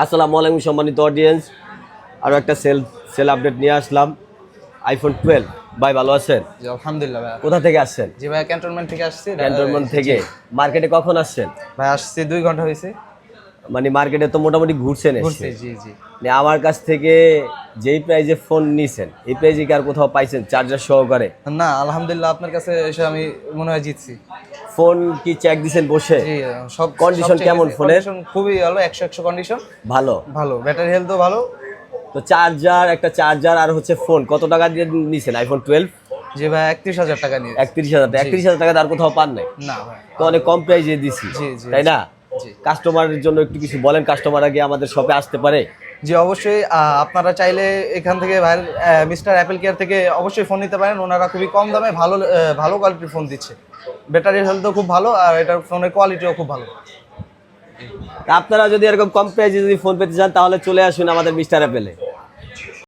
আসসালামু আলাইকুম সম্মানিত অডিয়েন্স, আরও একটা সেল আপডেট নিয়ে আসলাম। আইফোন 12 ভাই ভালো আছেন? জি আলহামদুলিল্লাহ ভাই। কোথা থেকে আসছেন? জি ভাই ক্যান্টনমেন্ট থেকে আসছি। ক্যান্টনমেন্ট থেকে। মার্কেটে কখন আসছেন? ভাই আসছি 2 ঘন্টা হয়েছে। মানে মার্কেটে তো মোটামুটি ঘুরছেন ঘুরছি, এসে। জি জি। মানে আমার কাছ থেকে যেই প্রাইজে ফোন নিছেন এই প্রাইজে কি আর কোথাও পাইছেন চার্জার সহকারে? না আলহামদুলিল্লাহ, আপনার কাছে এসে আমি মনে হয় জিতছি। ফোন কি চেক দিছেন বসে? জি সব কন্ডিশন কেমন ফোনের? কন্ডিশন খুবই ভালো, 100 কন্ডিশন। ভালো। ভালো, ব্যাটারি হেলথও ভালো। তো একটা চার্জার আর হচ্ছে ফোন কত টাকা দিয়ে নিছেন আইফোন 12? জি ভাই 31,000 টাকা নিয়ে। 31,000 টাকা। 31,000 টাকা আর কোথাও পান নাই? না ভাই, তো অনেক কম প্রাইজে দিছি, জি জি তাই না? জি কাস্টমারের জন্য একটু কিছু বলেন, কাস্টমার আগে আমাদের শপে আসতে পারে। জি অবশ্যই। আপনারা চাইলে এখান থেকে ভাই মিস্টার অ্যাপেল কেয়ার থেকে অবশ্যই ফোন নিতে পারেন। ওনারা খুবই কম দামে ভালো ভালো কোয়ালিটির ফোন দিচ্ছে। ব্যাটারি হেলথও খুব ভালো আর এটার ফোনের কোয়ালিটিও খুব ভালো। তা আপনারা যদি এরকম কম প্রাইজে যদি ফোন পেতে চান তাহলে চলে আসুন আমাদের মিস্টার অ্যাপেলে।